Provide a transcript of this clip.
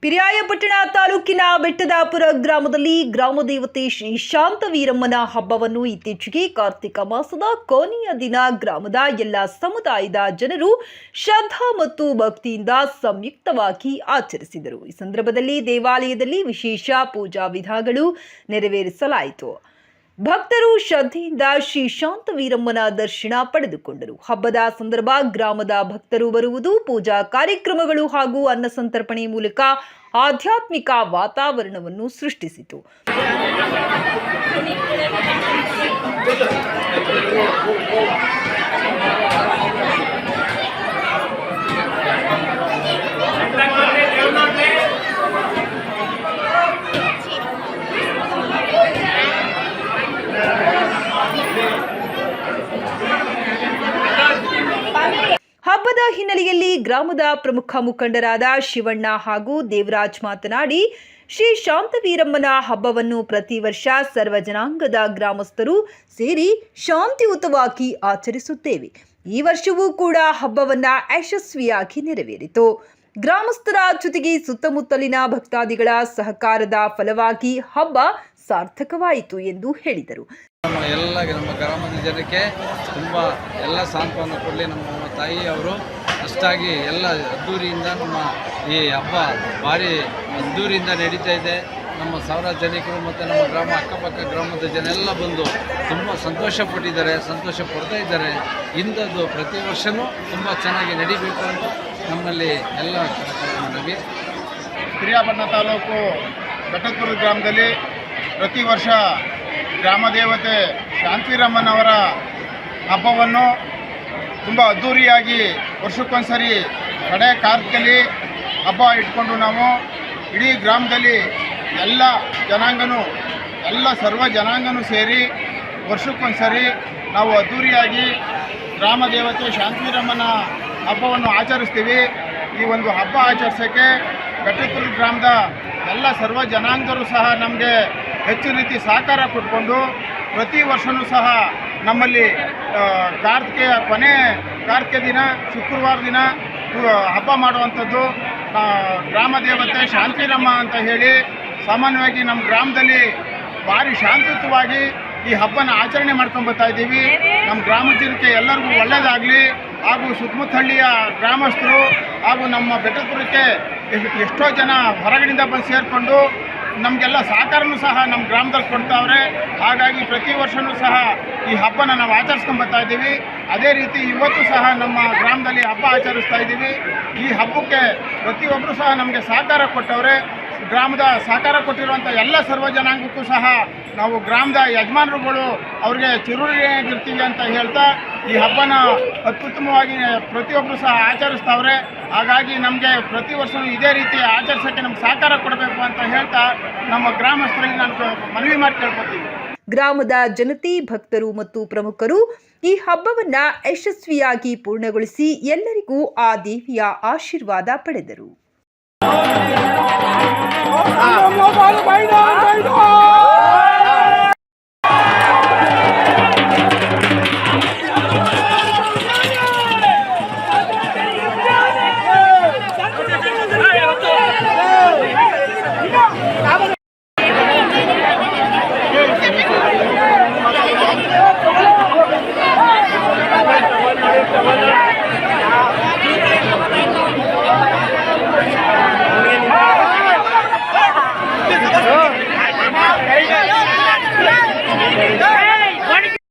ಪಿರಿಯಾಪಟ್ಟಣ ತಾಲೂಕಿನ ಬೆಟ್ಟದಾಪುರ ಗ್ರಾಮದಲ್ಲಿ ಗ್ರಾಮದೇವತೆ ಶ್ರೀ ಶಾಂತವೀರಮ್ಮನ ಹಬ್ಬವನ್ನು ಇತ್ತೀಚೆಗೆ ಕಾರ್ತಿಕ ಮಾಸದ ಕೊನೆಯ ದಿನ ಗ್ರಾಮದ ಎಲ್ಲ ಸಮುದಾಯದ ಜನರು ಶ್ರದ್ಧಾ ಮತ್ತು ಭಕ್ತಿಯಿಂದ ಸಂಯುಕ್ತವಾಗಿ ಆಚರಿಸಿದರು. ಈ ಸಂದರ್ಭದಲ್ಲಿ ದೇವಾಲಯದಲ್ಲಿ ವಿಶೇಷ ಪೂಜಾ ವಿಧಿಗಳು ನೆರವೇರಿಸಲಾಯಿತು. ಭಕ್ತರು ಶ್ರದ್ಧೆಯಿಂದ ಶ್ರೀ ಶಾಂತವೀರಮ್ಮನ ದರ್ಶನ ಪಡೆದುಕೊಂಡರು. ಹಬ್ಬದ ಸಂದರ್ಭ ಗ್ರಾಮದ ಭಕ್ತರು ಬರುವುದು, ಪೂಜಾ ಕಾರ್ಯಕ್ರಮಗಳು ಹಾಗೂ ಅನ್ನ ಸಂತರ್ಪಣೆ ಮೂಲಕ ಆಧ್ಯಾತ್ಮಿಕ ವಾತಾವರಣವನ್ನು ಸೃಷ್ಟಿಸಿತು. ಹಬ್ಬದ ಹಿನ್ನೆಲೆಯಲ್ಲಿ ಗ್ರಾಮದ ಪ್ರಮುಖ ಮುಖಂಡರಾದ ಶಿವಣ್ಣ ಹಾಗೂ ದೇವರಾಜ್ ಮಾತನಾಡಿ, ಶ್ರೀ ಶಾಂತವೀರಮ್ಮನ ಹಬ್ಬವನ್ನು ಪ್ರತಿ ವರ್ಷ ಸರ್ವ ಜನಾಂಗದ ಗ್ರಾಮಸ್ಥರು ಸೇರಿ ಶಾಂತಿಯುತವಾಗಿ ಆಚರಿಸುತ್ತೇವೆ. ಈ ವರ್ಷವೂ ಕೂಡ ಹಬ್ಬವನ್ನ ಯಶಸ್ವಿಯಾಗಿ ನೆರವೇರಿತು. ಗ್ರಾಮಸ್ಥರ ಜೊತೆಗೆ ಸುತ್ತಮುತ್ತಲಿನ ಭಕ್ತಾದಿಗಳ ಸಹಕಾರದ ಫಲವಾಗಿ ಹಬ್ಬ ಸಾರ್ಥಕವಾಯಿತು ಎಂದು ಹೇಳಿದರು. ನಮ್ಮ ಗ್ರಾಮದ ಜನಕ್ಕೆ ತುಂಬ ಎಲ್ಲ ಸಾಂತ್ವನ ಕೊಡಲಿ. ನಮ್ಮ ತಾಯಿ ಅವರು ಅಷ್ಟಾಗಿ ಎಲ್ಲ ಅದ್ದೂರಿಯಿಂದ ನಮ್ಮ ಈ ಹಬ್ಬ ಭಾರಿ ಅದ್ದೂರಿಯಿಂದ ನಡೀತಾ ಇದೆ. ನಮ್ಮ ಸಾವಿರಾರು ಜನಿಕರು ಮತ್ತು ನಮ್ಮ ಗ್ರಾಮ ಅಕ್ಕಪಕ್ಕ ಗ್ರಾಮದ ಜನ ಎಲ್ಲ ಬಂದು ತುಂಬ ಸಂತೋಷ ಪಡ್ತಾ ಇದ್ದಾರೆ. ಇಂಥದ್ದು ಪ್ರತಿ ವರ್ಷವೂ ತುಂಬ ಚೆನ್ನಾಗಿ ನಡೀಬೇಕು ಅಂತ ನಮ್ಮಲ್ಲಿ ಎಲ್ಲ ಮನವಿ. ಪಿರಿಯಾಪಟ್ಟಣ ತಾಲೂಕು ಬೆಟ್ಟದಪುರ ಗ್ರಾಮದಲ್ಲಿ ಪ್ರತಿ ವರ್ಷ ಗ್ರಾಮದೇವತೆ ಶಾಂತವೀರಮ್ಮನವರ ಹಬ್ಬವನ್ನು ತುಂಬ ಅದ್ಧೂರಿಯಾಗಿ ವರ್ಷಕ್ಕೊಂದ್ಸರಿ ಕಡೆ ಕಾರ್ತಿಕಲ್ಲಿ ಹಬ್ಬ ಇಟ್ಕೊಂಡು ನಾವು ಇಡೀ ಗ್ರಾಮದಲ್ಲಿ ಸರ್ವ ಜನಾಂಗನೂ ಸೇರಿ ವರ್ಷಕ್ಕೊಂದ್ಸರಿ ನಾವು ಅದ್ಧೂರಿಯಾಗಿ ಗ್ರಾಮದೇವತೆ ಶಾಂತವೀರಮ್ಮನ ಹಬ್ಬವನ್ನು ಆಚರಿಸ್ತೀವಿ. ಈ ಒಂದು ಹಬ್ಬ ಆಚರಿಸೋಕ್ಕೆ ಬೆಟ್ಟದಪುರ ಗ್ರಾಮದ ಎಲ್ಲ ಸರ್ವ ಜನಾಂಗದವರು ಸಹ ನಮಗೆ ಹೆಚ್ಚು ರೀತಿ ಸಹಕಾರ ಕೊಟ್ಕೊಂಡು ಪ್ರತಿ ವರ್ಷವೂ ಸಹ ನಮ್ಮಲ್ಲಿ ಕಾರ್ತಿಕೆ ದಿನ ಶುಕ್ರವಾರ ದಿನ ಹಬ್ಬ ಮಾಡುವಂಥದ್ದು. ಗ್ರಾಮ ದೇವತೆ ಶಾಂತವೀರಮ್ಮ ಅಂತ ಹೇಳಿ ಸಾಮಾನ್ಯವಾಗಿ ನಮ್ಮ ಗ್ರಾಮದಲ್ಲಿ ಭಾರಿ ಶಾಂತಿಯುತವಾಗಿ ಈ ಹಬ್ಬನ ಆಚರಣೆ ಮಾಡ್ಕೊಂಡು ಬರ್ತಾ ಇದ್ದೀವಿ. ನಮ್ಮ ಗ್ರಾಮ ಜನಕ್ಕೆ ಎಲ್ಲರಿಗೂ ಒಳ್ಳೆಯದಾಗಲಿ ಹಾಗೂ ಸುತ್ತಮುತ್ತಹಳ್ಳಿಯ ಗ್ರಾಮಸ್ಥರು ಹಾಗೂ ನಮ್ಮ ಬೆಟ್ಟದಪುರಕ್ಕೆ ಎಷ್ಟೋ ಜನ ಹೊರಗಡೆಯಿಂದ ಬಂದು ಸೇರಿಕೊಂಡು ನಮಗೆಲ್ಲ ಸಹಕಾರನೂ ಸಹ ನಮ್ಮ ಗ್ರಾಮದಲ್ಲಿ ಕೊಡ್ತಾವ್ರೆ. ಹಾಗಾಗಿ ಪ್ರತಿ ವರ್ಷವೂ ಸಹ ಈ ಹಬ್ಬನ ನಾವು ಆಚರಿಸ್ಕೊಂಡು ಬರ್ತಾ ಇದ್ದೀವಿ. ಅದೇ ರೀತಿ ಇವತ್ತು ಸಹ ನಮ್ಮ ಗ್ರಾಮದಲ್ಲಿ ಹಬ್ಬ ಆಚರಿಸ್ತಾ ಇದ್ದೀವಿ. ಈ ಹಬ್ಬಕ್ಕೆ ಪ್ರತಿಯೊಬ್ಬರು ಸಹ ನಮಗೆ ಸಹಕಾರ ಕೊಟ್ಟವ್ರೆ. ಗ್ರಾಮದ ಸಹಕಾರ ಕೊಟ್ಟಿರುವಂಥ ಎಲ್ಲ ಸರ್ವ ಜನಾಂಗಕ್ಕೂ ಸಹ ನಾವು ಗ್ರಾಮದ ಯಜಮಾನರುಗಳು ಅವ್ರಿಗೆ ಚಿರುಳಿಯಾಗಿರ್ತೀವಿ ಅಂತ ಹೇಳ್ತಾ ಈ ಹಬ್ಬನ ಅತ್ಯುತ್ತಮವಾಗಿ ಪ್ರತಿಯೊಬ್ಬರು ಸಹ ಆಚರಿಸ್ತಾವ್ರೆ. ಹಾಗಾಗಿ ನಮಗೆ ಪ್ರತಿ ವರ್ಷವೂ ಇದೇ ರೀತಿ ಆಚರಿಸೋಕ್ಕೆ ನಮ್ಗೆ ಸಹಕಾರ ಕೊಡಬೇಕು ಅಂತ ಹೇಳ್ತಾ ನಮ್ಮ ಗ್ರಾಮಸ್ಥರಿಗೆ ನಾನು ಮನವಿ ಮಾಡಿ ಕೇಳ್ಕೊತೀವಿ. ಗ್ರಾಮದ ಜನತೆ, ಭಕ್ತರು ಮತ್ತು ಪ್ರಮುಖರು ಈ ಹಬ್ಬವನ್ನ ಯಶಸ್ವಿಯಾಗಿ ಪೂರ್ಣಗೊಳಿಸಿ ಎಲ್ಲರಿಗೂ ಆ ದೇವಿಯ ಆಶೀರ್ವಾದ ಪಡೆದರು.